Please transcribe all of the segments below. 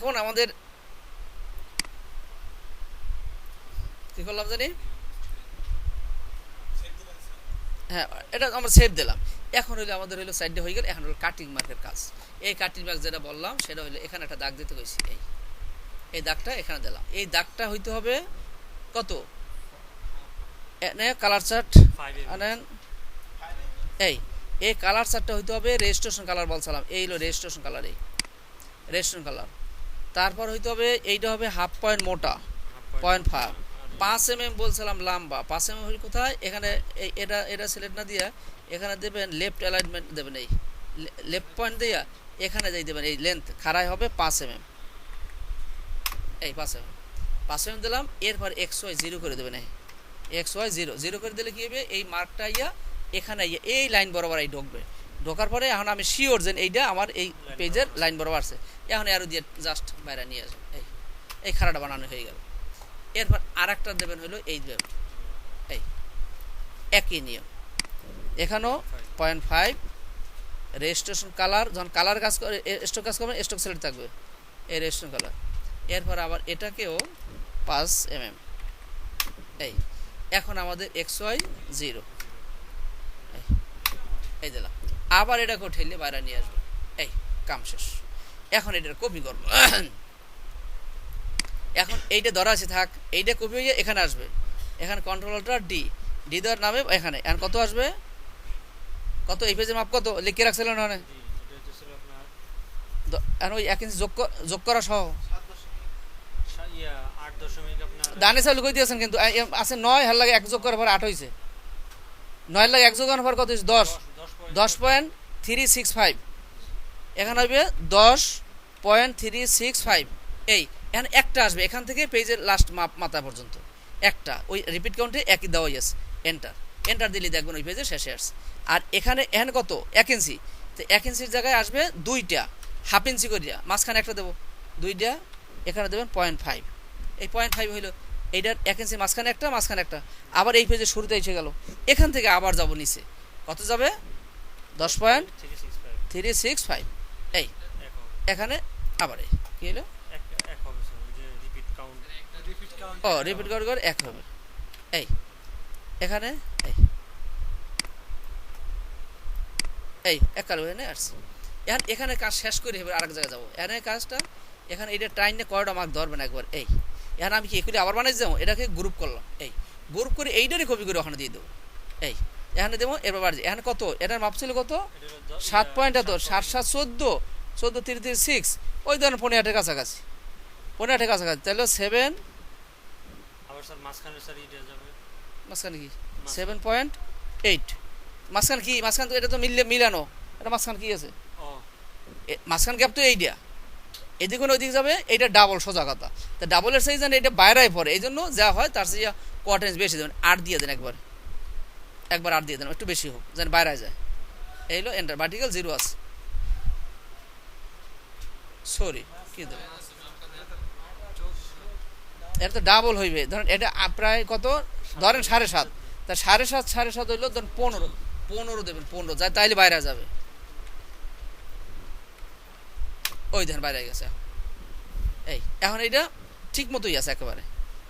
এখন আমাদের কি করলাম জানি, হ্যাঁ এটা আমরা সেভ দিলাম। এখন হইলো আমাদের হইলো সাইডে হয়ে গেল। এখন হলো কাটিং মার্কের কাজ। এই কাটিং মার্ক যেটা বললাম সেটা হইলো এখানে একটা দাগ দিতে কইছি, এই দাগটা এখানে দিলাম। এই দাগটা হইতে হবে কত, কালার চার্ট আনেন, এই কালার চার্টটা হইতে হবে রেজিস্ট্রেশন কালার বলছিলাম, এই হলো রেজিস্ট্রেশন কালার, এই রেজিস্ট্রেশন কালার। তারপর হইতে হবে এইটা হবে 1/2 পয়েন্ট মোটা, 0.5, 5 mm বলছিলাম লম্বা, 5 mm হইল কোথায়, এখানে এটা সিলেক্ট না দিয়া এখানে দেবেন লেফট অ্যালাইনমেন্ট দেবেন, এই লেফট পয়েন্ট দিয়া এখানে যাই দেবেন, এই লেন্থ খাড়াই হবে 5 mm, এই 5 mm দিলাম। এরপর XY 0 করে দেবেন, এই XY 0 করে দিলে কি হবে, এই মার্কটা ইয়া এখানে এই লাইন বরাবর এই ঢুকবে। ঢোকার পরে এখন আমি শিওর যে এইটা আমার এই পেজের লাইন বরাবর আছে। এখন আরো দিয়ে জাস্ট বাইরে নিয়ে আসবেন, এই খাড়াটা বানানো হয়ে গেল। এরপর আর একটা দেবেন হলো এই দেবেন, এই একই নিয়ম এখানেও 0.5 রেজিস্ট্রেশন কালার, যখন কালার কাজ করে স্টক কাজ করবেন স্টক সিলেক্ট থাকবে, এই রেজিস্ট্রেশন কালার। এরপর আবার এটাকেও 5 mm, এই এখন আমাদের XY 0, এই দিলাম। আবার এটাকে ঠেলে বাইরে নিয়ে আসবো, এই কাম শেষ। এখন এটার কপি করবো। এখন এইটা ধরা আছে থাক, এইটা কপি হয়ে এখানে আসবে, এখানে কন্ট্রোলটা ডি দেওয়ার নামে এখানে এখন কত আসবে, কত এই পেজের মাপ কত লিখে রাখছিলেন ওখানে, এখন ওই 1 ইঞ্চি যোগ করা সহ ডানে চালু করে দিয়েছেন, কিন্তু আছে 9, হার লাগে 1 যোগ করার পর 8 হয়েছে, 9 লাগে 1 যোগ করার পর কত হয়েছে 10.365, এখানে হবে 10.365। এই এখন একটা আসবে এখান থেকে পেজের লাস্ট মাথা পর্যন্ত একটা, ওই রিপিট কাউন্টে একই দেওয়াই আছে, এন্টার দিলে দেখবেন ওই পেজে শেষে আসছে। আর এখানে কত 1 ইঞ্চি, তো 1 ইঞ্চির জায়গায় আসবে 2টা, 1/2 ইঞ্চি করিয়া মাঝখানে একটা দেবো, 2টা এখানে দেবেন 0.5, এই 0.5 হইলো এইটার 1 ইঞ্চি মাঝখানে একটা, আবার এই পেজে শুরুতে এসে গেল। এখান থেকে আবার যাব নিচে, কত যাবে 10.365, এই এখানে আবার কি হলো, রিপিট করে 1 হবে, এই এখানে এই একাল হয়ে আসছে। এখন এখানে কাজ শেষ করে হবে আরেক জায়গায় যাবো, এখানে কাজটা এখানে এটা টাইনে কয়টা মার্ক ধরবেন একবার, এই এখন আমি কি এগুলি আবার বানাই যাবো, এটাকে গ্রুপ করলাম, এই গ্রুপ করে এইটারই কপি করে ওখানে দিয়ে দেবো, এই এখানে দেবো। এবার এখানে কত, এটার মাপ ছিল কত 7.14, 7 7 14 3 3 6, ওই ধরেন 15 কাছাকাছি, 15 কাছাকাছি, তাহলে 7 মাঝখানে কি 7.8, মাঝখানে কি, মাঝখান তো এটা তো মিলানো, এটা মাঝখান কি আছে, মাঝখান গ্যাপ তো এইটা, এদিকে ওইদিকে যাবে, এইটা ডাবল সোজা কথা, তা ডাবলের সাইজ জানে এটা বাইরে পড়ে, এই জন্য যা হয় তার সাথে কোয়ার্টার ইঞ্চ বেশি দেবেন, 8 দিয়ে দেন, একবার 8 দিয়ে দেন, একটু বেশি হোক যেন বাইরে যায়। এই হলো এন্টার, ভার্টিক্যাল 0 আছে, সরি কি দেবেন, এটা তো ডাবল হইবে, ধরেন এটা প্রায় কত ধরেন 7.5, তা 7.5 হইলো ধরেন 15 দেবেন, 15 যায় তাইলে বাইরে যাবে, ওই দেখেন বাইরে গেছে। এই এখন এইটা ঠিক মতোই আছে একেবারে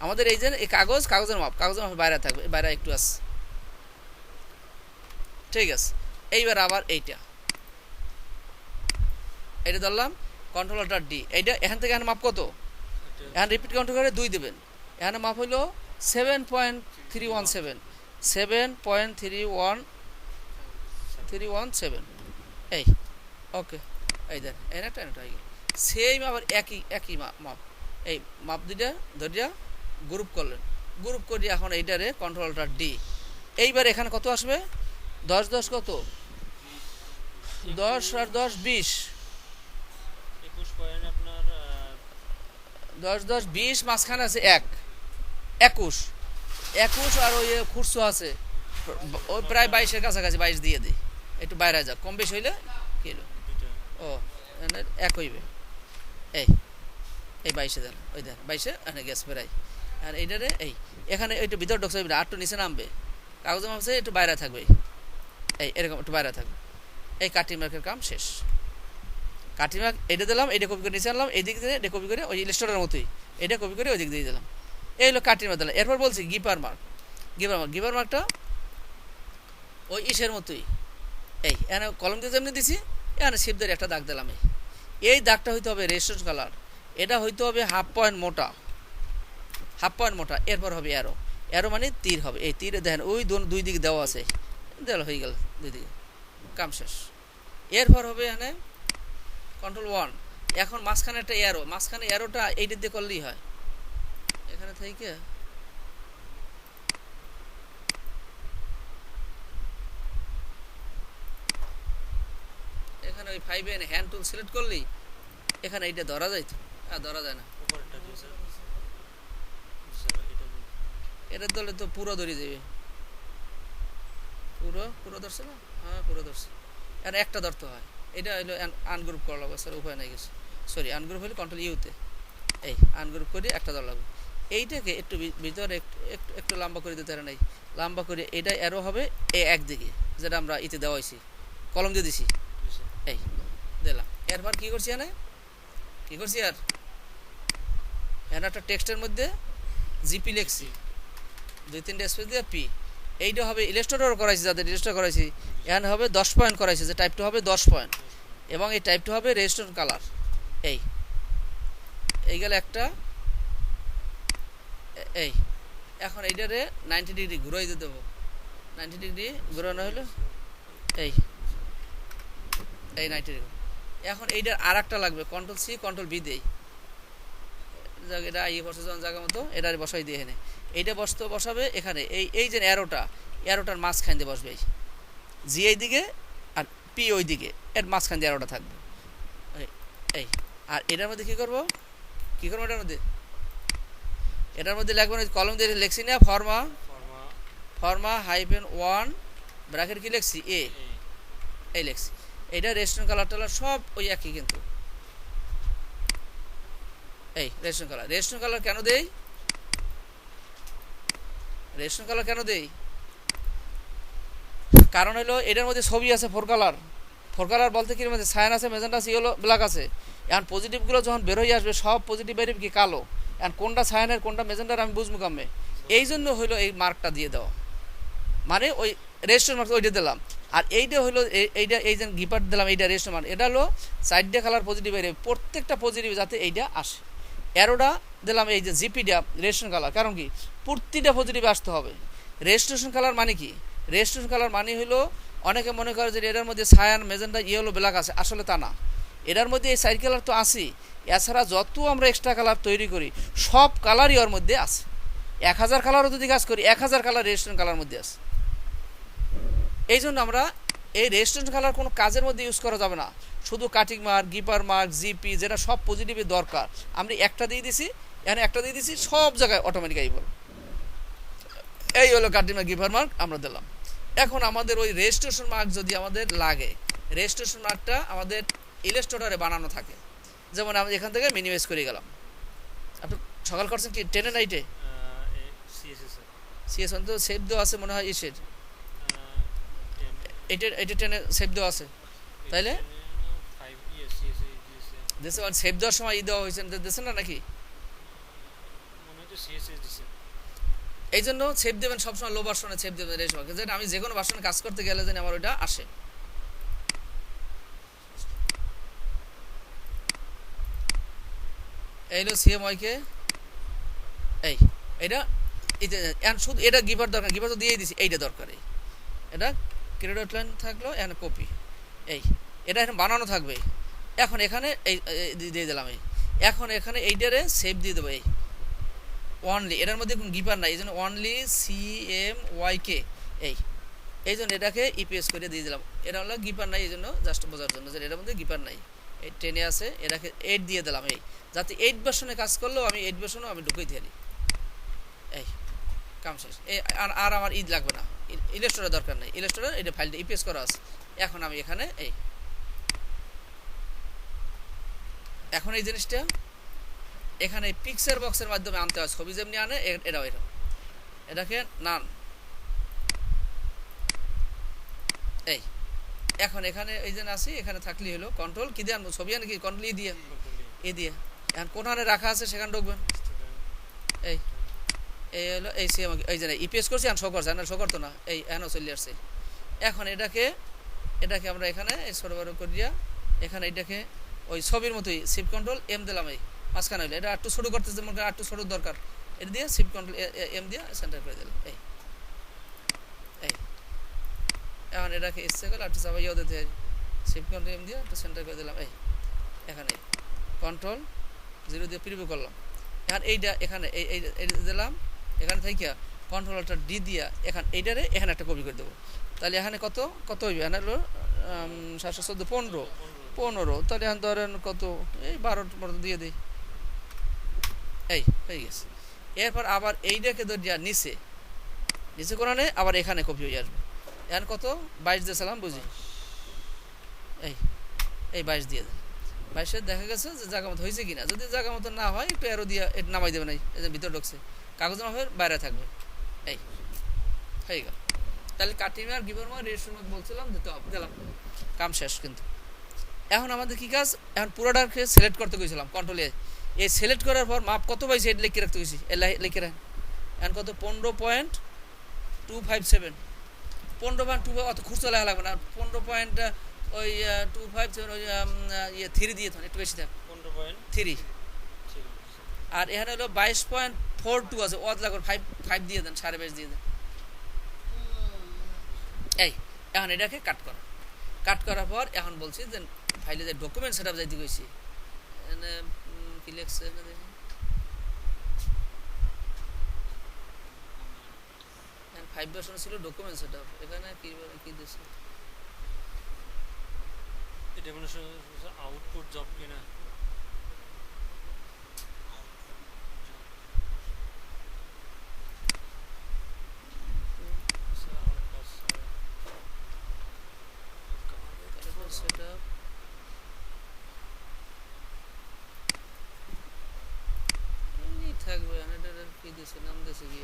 আমাদের, এই যে এই কাগজের মাপ বাইরে থাকবে, বাইরে একটু আছে, ঠিক আছে। এইবার আবার এটা ধরলাম কন্ট্রোলারটা ডি, এইটা এখান থেকে এখানে মাপ কত, এখন রিপিট কাউন্ট করে 2 দেবেন, এখানে মাপ হইলো 7.317, এই ওকে, এই দেন এটা সেম আবার একই মাপ, এই মাপ দুইটা ধরিয়া গ্রুপ করলেন, গ্রুপ করি এখন এইটারে কন্ট্রোলটা ডি। এইবার এখানে কত আসবে 10 কত 10 আর 10 20, 10 মাঝখানে আছে 21 আর ওই খুরসো আছে ওই প্রায় 22-এর কাছাকাছি, 22 দিয়ে দিই, একটু বাইরে যাক, কম বেশি হইলে কি হলো, ও 1 হইবে, এই 22 দেন, ওই দেন 22 এখানে গ্যাস প্রায়। আর এইটারে এই এখানে একটু ভিতর ঢুকছে, আটটু নিচে নামবে, কাগজের মাপছে একটু বাইরে থাকবে, এই এরকম একটু বাইরে থাকবে, এই কাটিং মার্কের কাম শেষ। কাটিং মার্ক এটা দিলাম, এটা কপি করে নিচে আনলাম, এই দিক দিয়ে এটা কপি করে ওই ইলাস্ট্রেটরের মতোই এটা কপি করে ওই দিক দিয়ে দিলাম। এই হলো কাটিং মার্ক দিলাম। এরপর বলছি গিপার মার্ক। গিপার মার্কটা ওই ইসের মতোই, এই এখানে কলম দিয়ে যেমনি দিছি এখানে শেপ ধরে একটা দাগ দিলাম। এই দাগটা হইতে হবে রেজিস্ট্রেশন কালার, এটা হইতে হবে 1/2 পয়েন্ট মোটা, 1/2 পয়েন্ট মোটা। এরপর হবে অ্যারো, অ্যারো মানে তীর হবে। এই তীরে দেখেন ওই দুই দিকে দেওয়া আছে, দেওয়া হয়ে গেল দুই দিকে, কাম শেষ। এরপর হবে এখানে Ctrl+1। এখন মাঝখানে একটা অ্যারো, মাঝখানে অ্যারোটা এইটা দিয়ে করলেই হয়। এখানে থেকে এখানে ওই 5 এ হ্যান্ড টুল সিলেক্ট করলেই এখানে এইটা ধরা যায় তো, ধরা যায় না, এটার দলে তো পুরো ধরে যাবে। পুরো ধরছে না? হ্যাঁ পুরো ধরছে। আর একটা ধরতে হয়, এটা হইলো আনগ্রুপ করা লাগবে স্যার, উপায় নাই গেছে। সরি, আনগ্রুপ হইলে Ctrl+U-তে এই আনগ্রুপ করে একটা ধরা লাগবে। এইটাকে একটু ভিতরে একটু লম্বা করে দিতে পারে নাই, লম্বা করে এটা অ্যারো হবে এই একদিকে, যেটা আমরা ইতে দেওয়া হয়েছি, কলম দিয়ে দিছি, এই দিলাম। এরপর কি করছি আর এখানে একটা টেক্সটের মধ্যে জিপি লিখছি, 2-3টা স্পেস দিয়ে পি। এইটা হবে ইলাস্ট্রেটর করাইছি, যাদের ইলাস্ট্রেটর করাইছি এখানে হবে 10 পয়েন্ট করাইছি, যে টাইপটা হবে 10 পয়েন্ট, এবং এই টাইপটা হবে রেজিস্ট্রেশন কালার। এই গেল একটা। এই এখন এইটারে 90 ডিগ্রি ঘুরাই দিয়ে দেবো, 90 ডিগ্রি ঘুরানো হলো এই 90 ডিগ্রি। এখন এইটার আর একটা লাগবে, Ctrl+C Ctrl+V দেই, এটা বসে যখন জায়গা মতো এটা বসাই দিয়ে এখানে এইটা বসাবে এখানে। এই যে অ্যারোটার মাঝখান দিয়ে বসবে, জি এই দিকে আর পি ওই দিকে, এর মাঝখান দিয়ে অ্যারোটা থাকবে। এই আর এটার মধ্যে কি করবো এটার মধ্যে লিখবো না, কলম দিয়ে লিখছি না, ফর্মা -1 ব্র্যাকেট কি লিখছি এই লিখছি। এইটা রেজিস্ট্রেশন কালার সব ওই একই, কিন্তু এই রেজিস্ট্রেশন কালার কেন দেই, কারণ হলো এটার মধ্যে ছবি আছে 4 কালার বলতে কি মধ্যে সায়ান আছে, ম্যাজেন্টা আছে, ইয়েলো, ব্ল্যাক আছে। এখন পজিটিভগুলো যখন বের হয়ে আসবে সব পজিটিভ বেরিয়ে কি কালো, এখন কোনটা সায়ানের কোনটা ম্যাজেন্টার আমি বুঝবো কামে। এই জন্য হইলো এই মার্কটা দিয়ে দেওয়া, মানে ওই রেজিস্ট্রেশন মার্ক ওইটা দিলাম। আর এইটা হইলো এইটা এই যে গিপার দিলাম, এইটা রেজিস্ট্রেশন মার্ক, এটা হলো সাইডে কালার পজিটিভ বেরিয়ে, প্রত্যেকটা পজিটিভ যাতে এইটা আসে। অ্যারোটা দিলাম এই যে জিপিটা রেজিস্ট্রেশন কালার, কারণ কি প্রতিটা পজিটিভ আসতে হবে। রেজিস্ট্রেশন কালার মানে কি, রেজিস্ট্রেশন কালার মানে হলো অনেকে মনে করে যে এটার মধ্যে সায়ান, ম্যাজেন্টা, ইয়েলো, ব্ল্যাক আছে, আসলে তা না। এটার মধ্যে এই সাইড কালার তো আসি, এছাড়া যত আমরা এক্সট্রা কালার তৈরি করি সব কালারই ওর মধ্যে আছে। 1000 কালারও যদি কাজ করি 1000 কালার রেজিস্ট্রেশন কালার মধ্যে আছে। এই জন্য আমরা এই রেজিস্ট্রেশন কালার কোনো কাজের মধ্যে ইউজ করা যাবে না, শুধু কাটিং মার্ক, গিপার মার্ক, জিপি, যেটা সব পজিটিভের দরকার আমরা একটা দিয়ে দিছি, এখানে একটা দিয়ে দিছি, সব জায়গায় অটোমেটিক আইব। এই হলো কাটিং মার্ক, গিপার মার্ক আমরা দিলাম। এখন আমাদের ওই রেজিস্ট্রেশন মার্ক যদি আমাদের লাগে, রেজিস্ট্রেশন মার্কটা আমাদের ইলাস্ট্রেটরে বানানো থাকে, যেমন আমি এখান থেকে মিনিমাইজ করে গেলাম। আপনি সকাল করছেন কি 10 এর নাইটে সিএস তো সেভ দেওয়া আছে মনে হয়, ইসের এটা 10 সেভ দেওয়া আছে, তাইলে দেশে সেভ দেওয়ার সময় দেওয়া হয়েছে দেশেন না নাকি, এই জন্য সেভ দেবেন সবসময়, লো ভার্সনে সেভ দেবেন রেজিস্ট্রেশন, যেন আমি যে কোনো ভার্সনে কাজ করতে গেলে যেন আমার ওইটা আসে। এই হলো সিএমওয়াইকে, এইটা শুধু এটা গিভার দরকার, গিভার তো দিয়েই দিছি, এইটা দরকার। এটা ক্রেডিট লাইন থাকলো, এখানে কপি, এটা এখানে বানানো থাকবে। এখন এখানে দিয়ে দিলাম, এখন এখানে এইটারে সেভ দিয়ে দেবো, অনলি, এটার মধ্যে কোনো গিপার নাই, এই জন্য অনলি CMYK, এই জন্য এটাকে ইপিএস করে দিয়ে দিলাম। এটা হলো গিপার নাই, এই জন্য জাস্ট বোঝার জন্য যে এটার মধ্যে গিপার নাই, এই 10 আছে, এটাকে 8 দিয়ে দিলাম, যাতে 8 ভার্সনে কাজ করলেও আমি 8 ভার্সনও আমি ঢুকেই থাকি। কাম শেষ। আর আমার লাগবে না, ইলাস্ট্রেটর দরকার নেই, ইলাস্ট্রেটর এটা ফাইলটা ইপিএস করা আছে। এখন আমি এখানে এখন এই জিনিসটা এখানে পিকচার বক্সের মাধ্যমে আনতে হয়, ছবি যেমনি আনে এটাও এটাকে নান এখন এখানে এই যে আসি, এখানে থাকলে হলো কন্ট্রোল কি দিয়ে আনবো, ছবি আনি কি কন্ট্রোল ই দিয়ে, এ দিয়ে। এখন কোনখানে রাখা আছে সেখানে ঢুকবেন। এই এই হলো এই সি আমাকে এই যে ইপিএস করছি, আর শো করছে না, শো করতো না, এই এখনও চলে আসছে। এখন এটাকে এটাকে আমরা এখানে এই ছোটো বড় করিয়া এখানে এটাকে ওই ছবির মতোই শিফট কন্ট্রোল এম দিলাম, এই মাঝখানে হইলে এটা একটু ছোটো করতেছে, মনে করেন একটু ছোটো দরকার, এটা দিয়ে শিফট কন্ট্রোল এম দিয়ে সেন্টার করে দিলাম। এই এই এখন এটাকে ইচ্ছে করলে একটু চাপাইয়াও দিতে, শিফট কন্ট্রোল এম দিয়ে একটু সেন্টার করে দিলাম। এই এখানে কন্ট্রোল জিরো দিয়ে প্রিভিউ করলাম। এখন এইটা এখানে এই দিলাম, এখানে থেকে কন্ট্রোলটা ডি দিয়া এখন এইটারে এখানে একটা কপি করে দেবো। তাহলে এখানে কত কত হইবে, এখানে হলো 714 15, তাহলে এখন ধরেন কত, এই 12 মতো দিয়ে দিই। এই হয়ে গেছে। এরপর আবার এইটাকে ধরিয়া নিচে নিচে কোরআনে আবার এখানে কপি হয়ে আসবে। এখন কত 22 দিয়েছিলাম বুঝি, এই এই 22 দিয়ে দেন। 22 দেখা গেছে যে জায়গা মতো হয়েছে কিনা, যদি জায়গা মতো না হয় একটু এরো দিয়ে এটা নামাই দেবে, নাই এই যে ভিতরে ঢুকছে, কাগজ মাপের বাইরে থাকবে। এই হয়ে গেল। তাহলে কাটিং আর গিভার মার্ক রেজিস্ট্রেশন মার্ক বলছিলাম দিতে হবে, দিলাম, কাম শেষ। কিন্তু এখন আমাদের কি কাজ, এখন পুরোটাকে সিলেক্ট করতে গেছিলাম কন্ট্রোলে, এই সিলেক্ট করার পর মাপ কত পাইছে এটা লিখে রাখতে গেছি, লিখে রাখেন। এখন কত 15.257, 15.2 অত খুচরা লেখা লাগবে না, 15.257 ওই ইয়ে 3 দিয়ে থাকুন, একটু বেশি থাক 15.3। আর এখানে হলো 22.42 আছে, অত লাগবে 5 দিয়ে দেন, 22.5 দিয়ে দেন। এই এখন এটাকে কাট করা, কাট করার পর এখন বলছি যে ফাইলে যে ডকুমেন্ট সেটআপ যাইতে কইছি, এখানে কি লিখছে না দেখি, এখানে 5 ভার্সন ছিল ডকুমেন্ট সেটআপ, এখানে কি কি দিছে, এটা মনে হয় আউটপুট জব কিনা, সেটআপ থাকবে। এটা কি দিছে, নাম দিছে কি,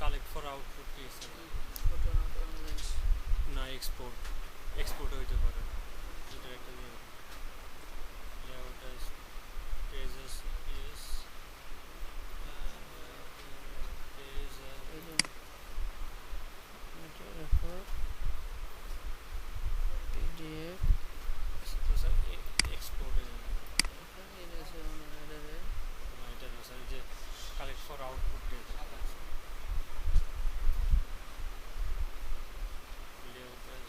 কালেক্ট ফর আউটপুট কি না, এক্সপোর্ট এক্সপোর্ট হইতে পারে, এটা একটা দিয়ে লেআউট অ্যাজ পেজেস ইস পেজ পিডিএফ এক্সপোর্ট এটা না স্যার, যে collect for output data layout as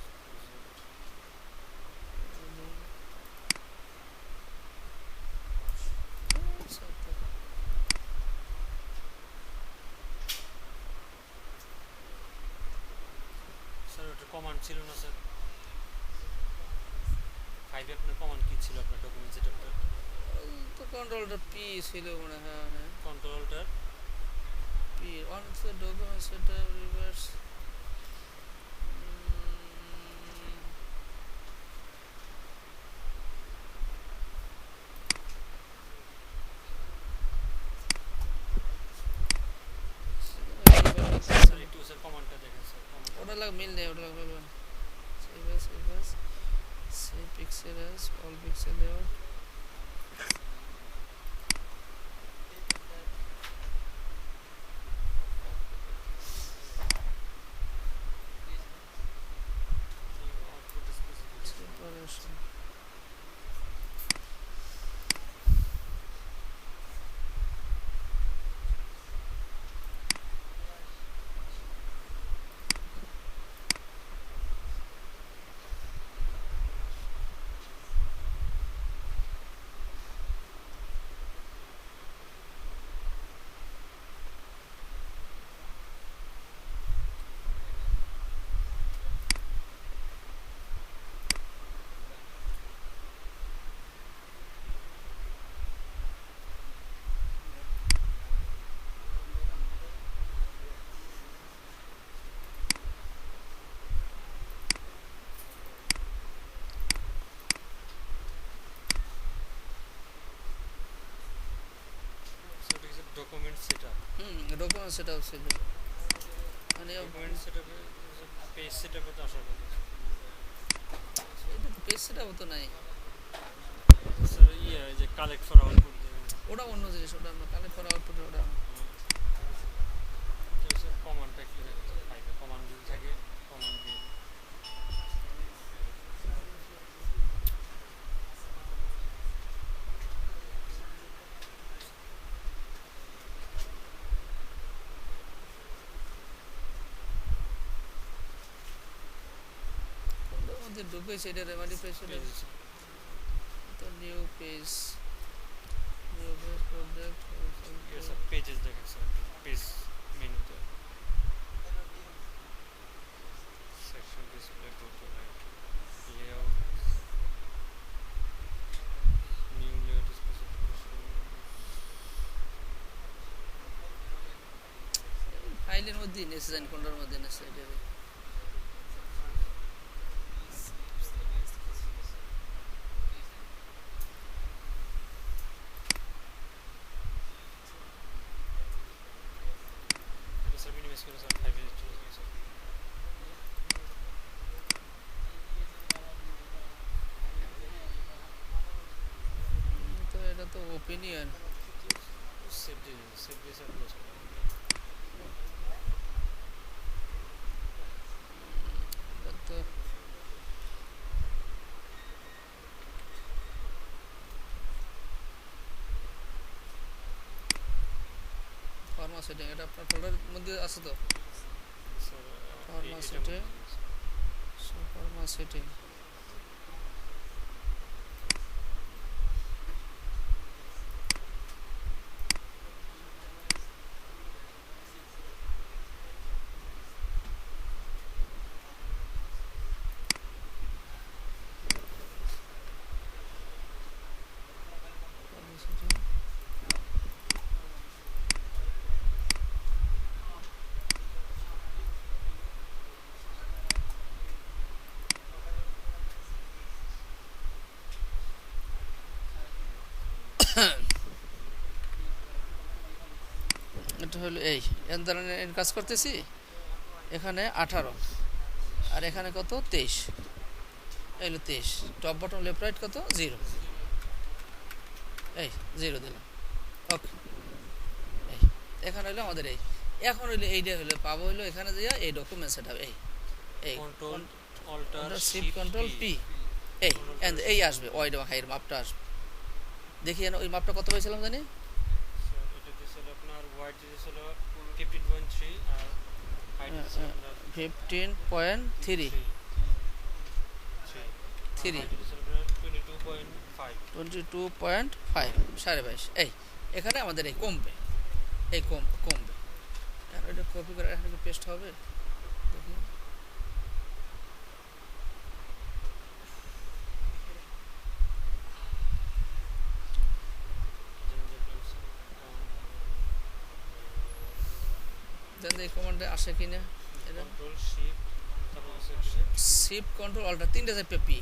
sir, ওটা কমান্ড ছিল না স্যার, 5 আপনার কমান্ড কি ছিল আপনার ডকুমেন্ট সেটআপটা, তো কন্ট্রোলটা পি ছিল মনে হয়, কন্ট্রোলটার P on the document setup reverse, sir একটু স্যার কমান্ডটা দেখেন স্যার, ওটা লাগ মিল নেই, ওটা লাগ মিলবে না। Save S save pixel S all pixel layout, output specification separation, document setup ছিল মানে ডকুমেন্ট সেটআপে পেজ সেটআপে তো আসার কথা এটা তো পেজ সেটআপ তো নাই, স্যার ইয়ে যে কালেক্ট ফর আউটপুট ওটা অন্য জিনিস, ওটা আমরা কালেক্ট করা আউটপুট ওটা কমান্ড একটা ফাইলে কমান্ড যদি থাকে কমান্ড দিয়ে কোনটার মধ্যে ঢুকেছে এটা রেমাডিফাই সেটা পেজ তো new page project sir pages দেখেন স্যার পেজ মেনুতে section display go to right layout new layout specification ফাইলের মধ্যে নেছে জানি কোনটার মধ্যে নেছে এটা স্যার মিনিমাইজ করে স্যার 5 মিনিট চলে গেছে তো এটা তো ওপিনিয়ন সেভ দিয়ে স্যার ক্লোজ করে তো ফরমা সেটিং এটা আপনার ফোল্ডারের মধ্যে আছে তো স্যার Format এটা setting. ফরমা সেটিং এটা হলো এই এন ধরনের এন কাজ করতেছি এখানে 18 আর এখানে কত 23 এই হলো 23 টপ বটম লেফট রাইট কত 0 এই 0 দিলাম ওকে এই এখানে হলো আমাদের এই এখন হলো এইটা হলো পাবো হলো এখানে দিয়া এই ডকুমেন্ট সেটআপ এই control alter shift control P এই এন্ড এই আসবে ওয়াইড বা হাইয়ের মাপটা আসবে দেখি ওই মাপটা কত পাইছিলাম জানি স্যার এটা দিছিল আপনার ওয়াইড দিছিল 15.3 আর হাইট দিছিল আপনার 15.3 3 দিছিল আপনার 22.5 22.5 22.5 এই এখানে আমাদের এই কমবে এই কমবে আর এটা কপি করে এখানে পেস্ট হবে দেখি দেন এই কমান্ডে আসে কিনা এটা কন্ট্রোল শিফট তারপর আছে শিফট কন্ট্রোল অল্টার তিনটা যাবে পি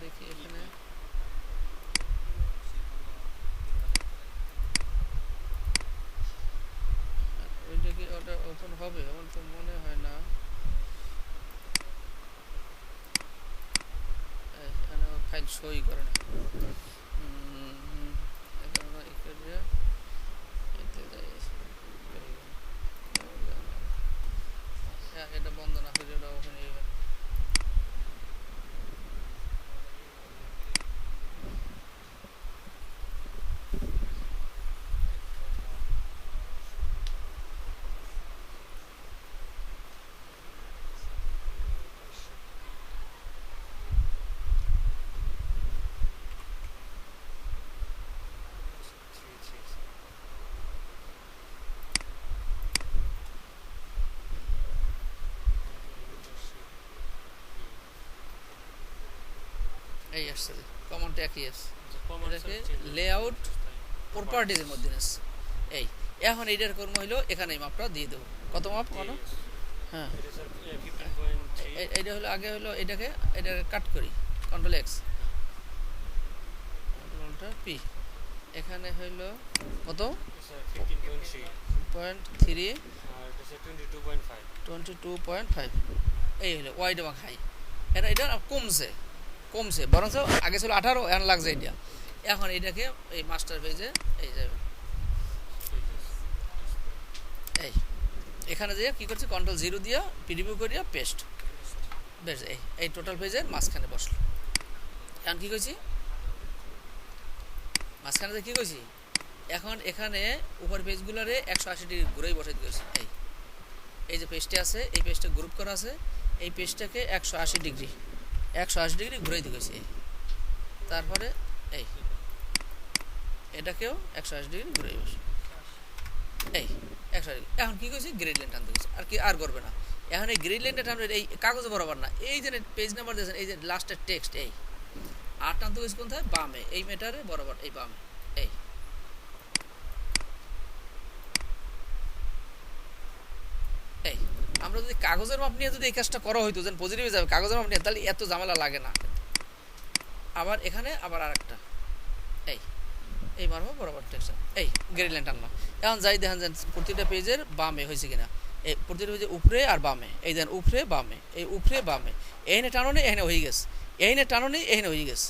দেখি এখানে ওইটা কি ওটা ওপেন হবে আমার তো মনে হয় না এখানে ফাইল সই করে না এখানে এখানে এতে যাই এটা বন্ধ না করে এটা ওখানে এই আসছে কমান্ডটা একই আছে এটাকে লেআউট প্রপার্টিজের মধ্যে আছে এই এখন এইটার কর্ম হইলো এখানে এই মাপটা দিয়ে দেবো কত মাপ বলো হ্যাঁ এইটা হলো আগে হলো এটাকে কাট করি কন্ট্রোল এক্স কন্ট্রোলটা পি এখানে হইল কত স্যার 15.3 0.3 আর এটা স্যার 22.5 22.5 এই হলো ওয়াইড এবং হাই এটা কমছে কমছে বরঞ্চ আগে ছিল 18 এখন লাগছে এটা এখন এটাকে এই মাস্টার পেজে এই যাবে এই এখানে যে কি করছি কন্ট্রোল 0 দিয়া পিডিবি করিয়া পেস্ট বেশ এই টোটাল পেজের মাঝখানে বসলো এখন কি কইছি মাঝখানে যে কি কইছি এখন এখানে উপর পেজগুলোরে 180 ডিগ্রি ঘুরেই বসাই দিয়েছি এই যে পেজটা আছে এই পেজটা গ্রুপ করা আছে এই পেজটাকে 180 ডিগ্রি ঘুরাই দিয়েছি তারপরে এই এটাকেও 180 ডিগ্রি ঘুরাই বসে এই 180 ডিগ্রি এখন কি কইছি গ্রেড লাইন টানতে গেছে আর কি আর করবে না এখন এই গ্রেড লাইনটা টানবে এই কাগজে বরাবর না এই যে পেজ নাম্বার দিয়েছেন এই যে লাস্টের টেক্সট এই আর টানতে গেছে কোথায় বামে এই মেটারে বরাবর এই বামে এই এই আমরা যদি কাগজের মাপ নিয়ে যদি এই কাজটা করা হইতো যেন পজিটিভে যাবে কাগজের মাপ নিয়ে তাহলে এত ঝামেলা লাগে না আবার এখানে আবার আরেকটা এই মারবো বরাবর টেক্সট এই গ্রেড লাইন টানলাম এখন যাই দেখেন যেন প্রতিটা পেজের বামে হয়েছে কিনা এই প্রতিটা পেজের উপরে আর বামে এই দেন উপরে বামে এই উপরে বামে এইনে টানোনি এখানে হয়ে গেছে এইনে টানোনি এখানে হয়ে গেছে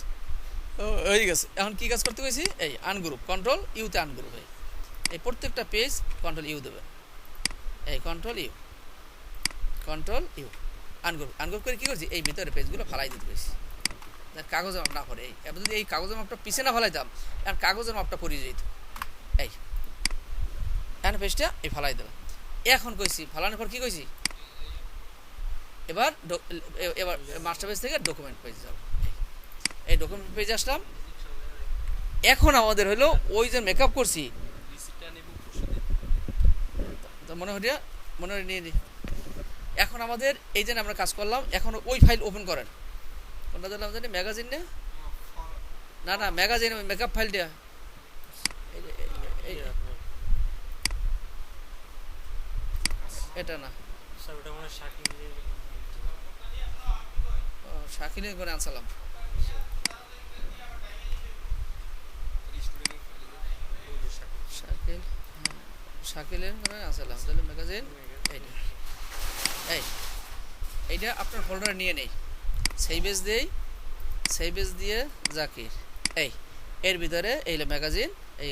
হয়ে গেছে এখন কি কাজ করতে গেছি এই আনগ্রুপ কন্ট্রোল ইউতে আনগ্রুপ এই প্রত্যেকটা পেজ কন্ট্রোল ইউ দেবে এই কন্ট্রোল ইউ আনগ্রুপ করে কি করছি এই ভিতরে পেজগুলো ফালাই দিতে গেছি কাগজের মাপ না করে এই এবার যদি এই কাগজের মাপটা পিছিয়ে না ফালাইতাম এখন কাগজের মাপটা পড়িয়ে যেত এই এখন পেজটা এই ফালাই দেবে এখন কইছি ফালানোর পর কি কইছি এবার মাস্টার পেজ থেকে ডকুমেন্ট পেজ যাব এই ডকুমেন্ট পেজে আসলাম এখন আমাদের হলো ওই যে মেকআপ করছি তো মনে হয় নিয়ে নি এখন আমাদের এই যে আমরা কাজ করলাম এখন ওই ফাইল ওপেন করেন কোনটা দিলাম জানি ম্যাগাজিন না ম্যাগাজিন মেকআপ ফাইলটা এটা না স্যার ওটা মানে শাকিলের করে আনসালাম শাকিলের করে আনসালাম তাহলে ম্যাগাজিন এইটা আপনার ফোল্ডারে নিয়ে নেই সেই পেজ দিয়ে জাকির এর ভিতরে এই ম্যাগাজিন এই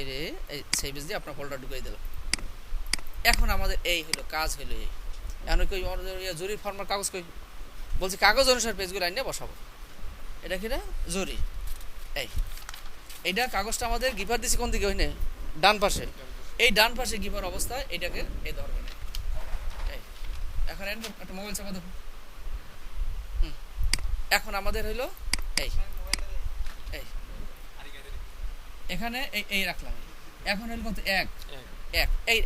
সেই পেজ দিয়ে আপনার ফোল্ডার ঢুকিয়ে দিলাম এখন আমাদের এই হলো কাজ হলো এই এখন কই জরুরি ফর্মার কাগজ কই বলছি কাগজ অনুসারে পেজগুলো আনিয়ে বসাবো এটা কি না জরুরি এইটা কাগজটা আমাদের গিফার দিছি কোন দিকে হইনে ডান পাশে এই ডান পাশে গিফার অবস্থায় এটাকে এই ধরবেন এখন একটা মোবাইল চাপা দেখো এখন আমাদের হইলো এখানে এই রাখলাম এখন হইল কত এক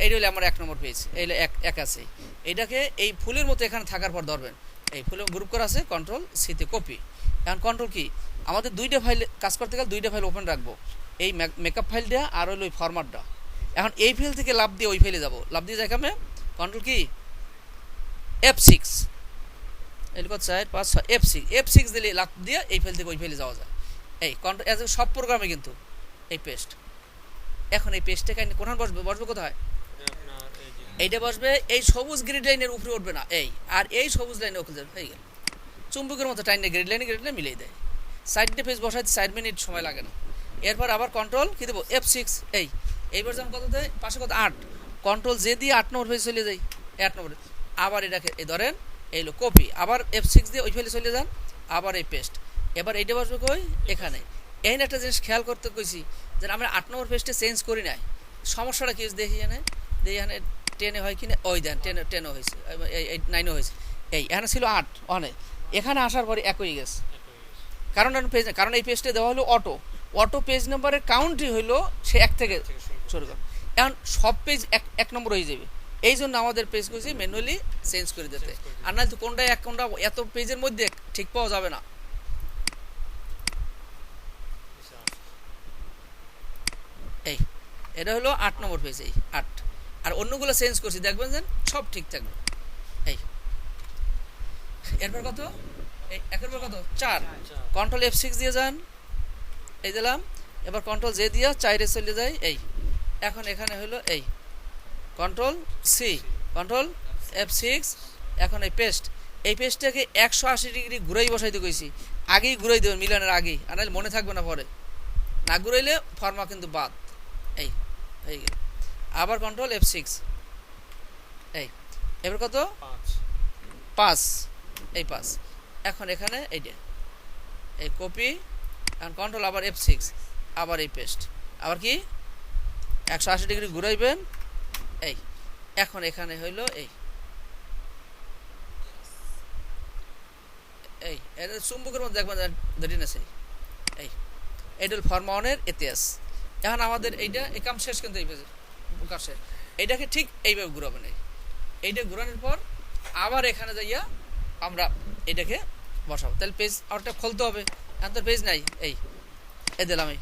এইটা হইলে আমার 1 নম্বর পেজ এইলে এক আছে এইটাকে এই ফুলের মতো এখানে থাকার পর ধরবেন এই ফুলের গ্রুপ করা আছে কন্ট্রোল সিতে কপি এখন কন্ট্রোল কি আমাদের দুইটা ফাইল কাজ করতে গেলে দুইটা ফাইল ওপেন রাখবো এই মেকআপ ফাইলটা আর হইলো ওই ফরম্যাটটা এখন এই ফাইল থেকে লাভ দিয়ে ওই ফাইলে যাব লাভ দিয়ে যাই কামে কন্ট্রোল কি F6 এর কত 4 5 6 F6 দিলে লাভ দিয়ে এই ফাইল থেকে ওই ফাইলে যাওয়া যায় এই কন্ট্রোল এজ সব প্রোগ্রামে কিন্তু এই পেস্ট এখন এই পেস্টটা কোথায় বসবে কোথায় এইটা বসবে এই সবুজ গ্রিড লাইনের উপরে উঠবে না এই আর এই সবুজ লাইনে ওকে যাবে হয়ে গেল চুম্বকের মতো টাইনে গ্রিড লাইন মিলিয়ে দেয় সাইডে পেজ বসাইতে 4 মিনিট সময় লাগে না এরপর আবার কন্ট্রোল কি দেবো F6 এইবার যেমন কত দেয় পাশে কত 8 কন্ট্রোল জে দিয়ে 8 নম্বর পেজ চলে যায় 8 নম্বরে আবার এটাকে এই ধরেন এই লো কপি আবার F6 দিয়ে ওই ফাইলে চলে যান আবার এই পেস্ট এবার এইটা বসবে কই এখানে এইখানে একটা জিনিস খেয়াল করতে কইছি যে আমরা 8 নম্বর পেজটা চেঞ্জ করি নাই সমস্যাটা কি দেখি এখানে 10 হয় কিনা ওই দেন 10 হয়েছে এই 9 হয়েছে এই এখানে ছিল 8 অনেক এখানে আসার পরে এক হয়ে গেছে কারণ এই পেজটা দেওয়া হলো অটো পেজ নাম্বারের কাউন্টই হইলো সে 1 থেকে শুরু করে এখন সব পেজ 1 নম্বর হয়ে যাবে এই জন্য আমাদের পেজ কইছি ম্যানুয়ালি চেঞ্জ করে দিতে আর নাহলে তো কোনটা এত পেজের মধ্যে ঠিক পাওয়া যাবে না এটা হলো 8 নম্বর পেজ এই 8 আর অন্যগুলো চেঞ্জ করছি দেখবেন যে সব ঠিক থাকবে এরপর কত এই একের পর কত 4 কন্ট্রোল F6 দিয়ে যান এই দিলাম এবার কন্ট্রোল জে দিয়া চাইরে চলে যায় এই। এখন এখানে হলো এই কন্ট্রোল সি, কন্ট্রোল F6। এখন এই পেস্ট, এই পেস্টটাকে 180 ডিগ্রি ঘুরাই বসাইতে কইছি, আগেই ঘুরাই দেবেন মিলানের আগেই, আর নাহলে মনে থাকবে না পরে, না ঘুরাইলে ফর্মা কিন্তু বাদ। এই হয়ে গেল। আবার কন্ট্রোল F6 এই। এবার কত 5, এই 5। এখন এখানে এইটা এই কপি, এখন কন্ট্রোল আবার F6, আবার এই পেস্ট, আবার কি 180 ডিগ্রি ঘুরাইবেন এই। এখন এখানে হইলো এই এই এটা চুম্বকের মধ্যে দেখবেন ধরিন আছে এই, এটা হল ফর্মা অনের ইতিহাস। এখন আমাদের এইটা এই কাম শেষ, কিন্তু এই কাজ শেষ। এইটাকে ঠিক এইভাবে ঘুরাবেন এই, এইটা ঘুরানোর পর আবার এখানে যাইয়া আমরা এটাকে বসাবো। তাহলে পেজ আরটা খুলতে হবে, এখন তো পেজ নাই এই এই দিলাম এই।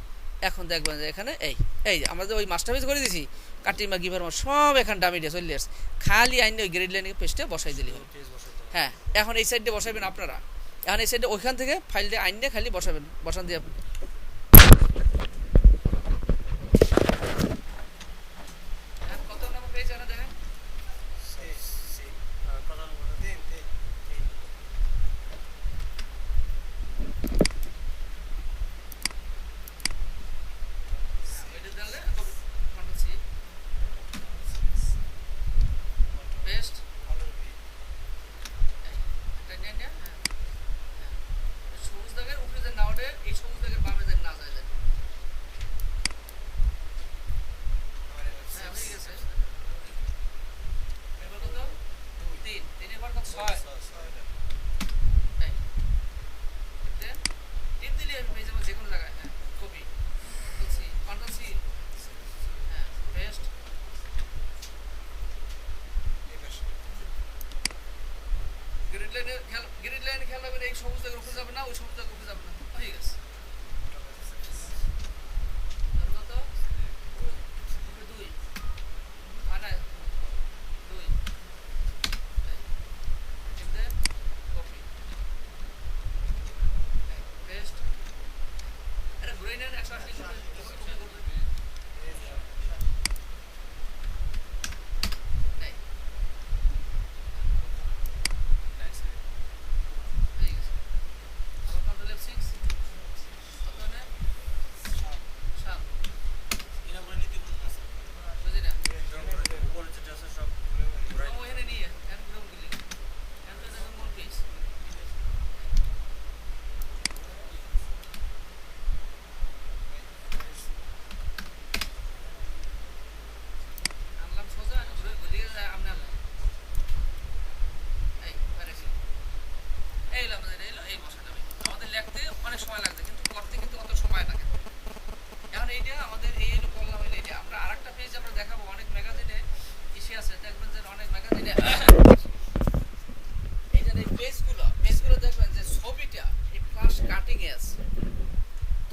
এখন দেখবেন যে এখানে এই এই আমাদের ওই মাস্টার পেজ করে দিয়েছি, কাটিমা গিভার সব এখানে ডামি দিয়ে চলে আসছে, খালি আইনে ওই গ্রেড লাইনে পেজটা বসাই দিলি হবে। হ্যাঁ, এখন এই সাইডে বসাবেন আপনারা, এখন এই সাইডে ওইখান থেকে ফাইলটা আইনে খালি বসাবেন, বসান দিয়ে আপনি কত নম্বর পেজ এখানে দেখেন গ্রিড লাইনে খেয়াল রাখবেন, এই সবুজ দাগের উপরে যাবে না, ওই সবুজ দাগের উপরে যাবে না, হয়ে গেছে।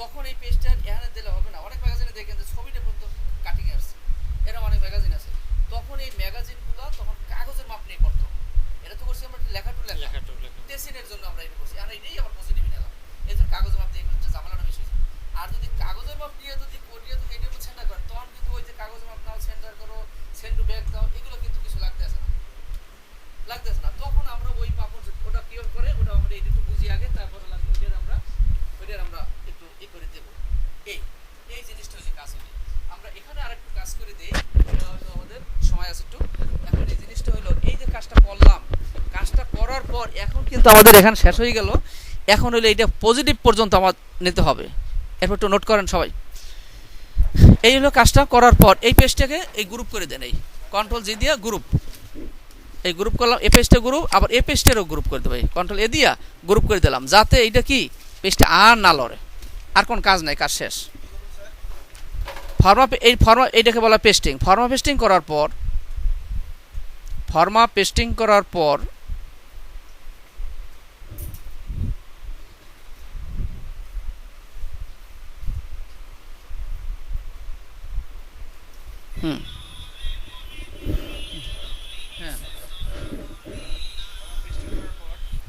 তখন এই পেজটা এখানে দিলে হবে না, অনেক ম্যাগাজিনে দেখেন যে ছবিটা পর্যন্ত কাটিং আসছে, এরকম অনেক ম্যাগাজিন আছে। তখন এই ম্যাগাজিনগুলো তখন কাগজের মাপ নিয়ে করতো, এটা তো করছি আমরা লেখা টেসিনের জন্য আমরা এটা করছি, আর এটাই আবার পজিটিভ নিলাম, এই জন্য কাগজের মাপ দিয়ে করছে, ঝামেলাটা বেশি হয়েছে। আর যদি কাগজের মাপ দিয়ে যদি করিয়ে যদি এটা সেন্টার করেন, তখন কিন্তু ওই যে কাগজের মাপ নাও, সেন্টার করো, সেন্ড টু ব্যাক দাও, এগুলো কিন্তু কিছু লাগতেছে না। তখন আমরা ওই মাপ ওটা কি করে, ওটা আমরা এটা একটু বুঝি আগে, তারপরে লাগবে ওইটার আমরা একটু ই করে দেবো। এই জিনিসটা হচ্ছে কাজ হবে। আমরা এখানে আরেকটু কাজ করে দিই, আমাদের সময় আছে একটু। এখন এই জিনিসটা হলো, এই যে কাজটা করলাম, কাজটা করার পর এখন কিন্তু আমাদের এখানে শেষ হয়ে গেল। এখন হলো এইটা পজিটিভ পর্যন্ত আমার নিতে হবে, এরপর একটু নোট করেন সবাই। এই হলো কাজটা করার পর এই পেজটাকে এই গ্রুপ করে দেন, এই কন্ট্রোল জি দিয়া গ্রুপ, এই গ্রুপ করলাম, এই পেজটা গ্রুপ, আবার এই পেজটারও গ্রুপ করে দেবো, কন্ট্রোল এ দিয়া গ্রুপ করে দিলাম, যাতে এইটা কি পেজটা আর না লড়ে, আর কোন কাজ নাই, কাজ শেষ। ফর্মা এইটাকে বলা পেস্টিং। ফর্মা পেস্টিং করার পর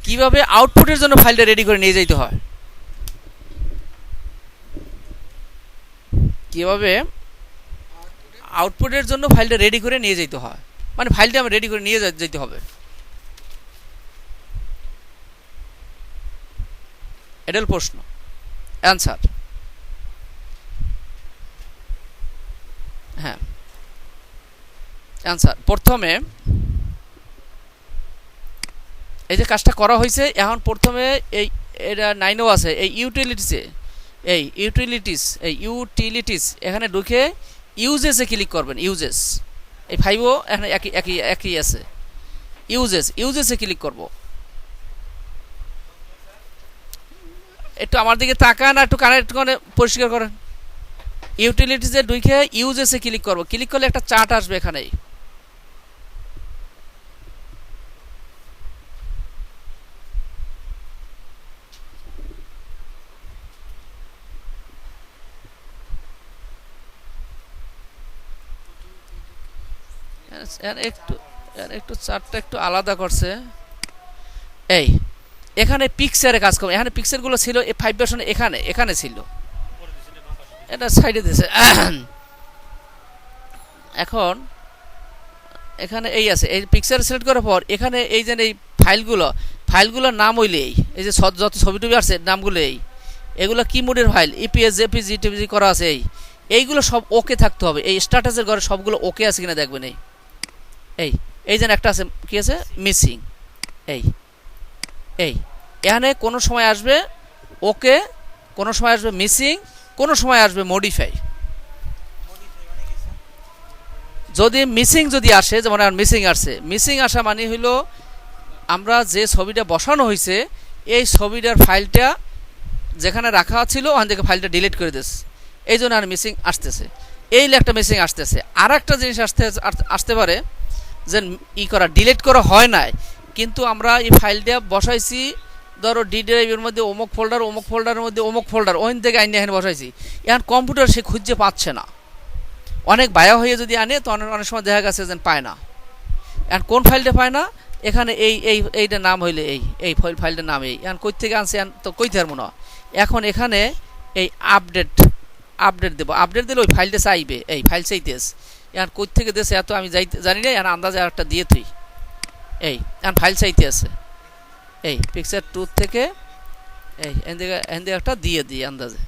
কিভাবে আউটপুটের জন্য ফাইলটা রেডি করে নিয়ে যেতে হয়। কীভাবে আউটপুটের জন্য ফাইলটা রেডি করে নিয়ে যেতে হয়, মানে ফাইলটা আমি রেডি করে নিয়ে যেতে হবে। এটা হল প্রশ্ন। অ্যান্সার হ্যাঁ, অ্যান্সার প্রথমে এই যে কাজটা করা হয়েছে, এখন প্রথমে এই এটা 9ও আছে, এই ইউটিলিটিস এখানে ঢুকে ইউজেসে ক্লিক করবেন। ইউজেস, এই 5ও এখানে একই আছে। ইউজেসে ক্লিক করব। একটু আমার দিকে তাকান, একটু কানেক্ট করে পরিষ্কার করেন। ইউটিলিটিসে ঢুকে ইউজেসে ক্লিক করব। ক্লিক করলে একটা চার্ট আসবে এখানে। একটু চার্টটা একটু আলাদা করছে। এই এখানে পিকচারে কাজ করবে। এখানে পিকচারগুলো ছিল এই 5 ভার্সনে, এখানে ছিল, এটা সাইডে দিয়েছে। এখন এখানে এই আছে, এই পিকচার সিলেক্ট করার পর এখানে এই যে এই ফাইলগুলোর নাম হইলে এই যে যত ছবি টবি আছে নামগুলো এগুলো কি মোডের ফাইল, ইপিএস জেপিজি টিপিজি করা আছে, এইগুলো সব ওকে থাকতে হবে। এই স্ট্যাটাসের ঘরে সবগুলো ওকে আছে কিনা দেখবেন। এই যেন একটা আছে, কি আছে, মিসিং। এখানে কোনো সময় আসবে ওকে, কোনো সময় আসবে মিসিং, কোনো সময় আসবে মডিফাই। যদি মিসিং যদি আসে, যেমন মিসিং আসা মানে হইল আমরা যে ছবিটা বসানো হয়েছে এই ছবিটার ফাইলটা যেখানে রাখা ছিল ওখান থেকে ফাইলটা ডিলিট করে দিস, এই জন্য আর মিসিং আসতেছে। এই একটা মিসিং আসতেছে। আর একটা জিনিস আসতে পারে যে ডিলিট করা হয় নাই, কিন্তু আমরা এই ফাইলটা বসাইছি, ধরো ডি ড্রাইভের মধ্যে অমুক ফোল্ডারের মধ্যে অমুক ফোল্ডার, ওখান থেকে আইনে এখানে বসাইছি। এখন কম্পিউটার সে খুঁজে পাচ্ছে না, অনেক বায়া হয়ে যদি আনে তো অনেক সময় দেখা গেছে যে পায় না। এখন কোন ফাইলটা পায় না, এখানে এইটার নাম হইলে এই ফাইলটার নাম এখন কই থেকে আনছে তো কই থাকবো না। এখন এখানে এই আপডেট দেবো। আপডেট দিলে ওই ফাইলটা চাইবে, এই ফাইল চাইতেছে। এখন কই থেকে দিয়েছে এত আমি জানি না, এখন আন্দাজে একটা দিয়ে তুই এখন ফাইল চাইতে আছে। পিকচার 2 থেকে এখান থেকে একটা দিয়ে দিই আন্দাজে।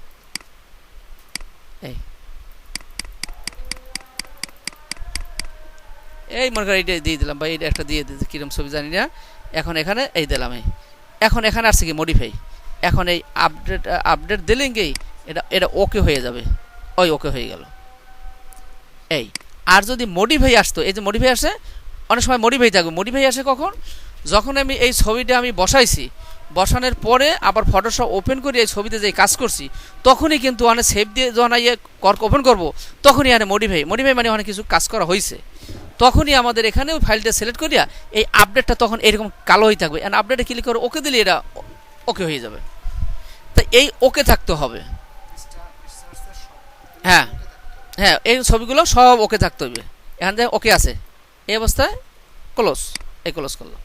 মনে করি এইটা দিয়ে দিলাম, বা এইটা একটা দিয়ে দিয়েছি, কিরম ছবি জানি না। এখন এখানে দিলাম। এখন এখানে আসছে কি মডিফাই। এখন এই আপডেট দিলেন কি এটা ওকে হয়ে যাবে, ওকে হয়ে গেল। আর যদি মডিফাই আসতো, এই যে মডিফাই আসে, অনেক সময় মডিফাই থাকবে। মডিফাই আসে কখন, যখন আমি এই ছবিটা আমি বসাইছি, বসানোর পরে আবার ফটোশপ ওপেন করে এই ছবিতে যে কাজ করছি, তখনই কিন্তু অনেক সেভ দিয়ে যখন ওপেন করবো, তখনই আনে মডিফাই মানে অনেক কিছু কাজ করা হয়েছে। তখনই আমাদের এখানে ওই ফাইলটা সিলেক্ট করিয়া এই আপডেটটা তখন এরকম কালো হয়ে থাকবে। আর আপডেটে ক্লিক করে ওকে দিলে এটা ওকে হয়ে যাবে। তো এই ওকে থাকতে হবে। হ্যাঁ, এই ছবিগুলো সব ওকে থাকতে হবে। এখান থেকে ওকে আছে, এই অবস্থায় ক্লোজ করলাম।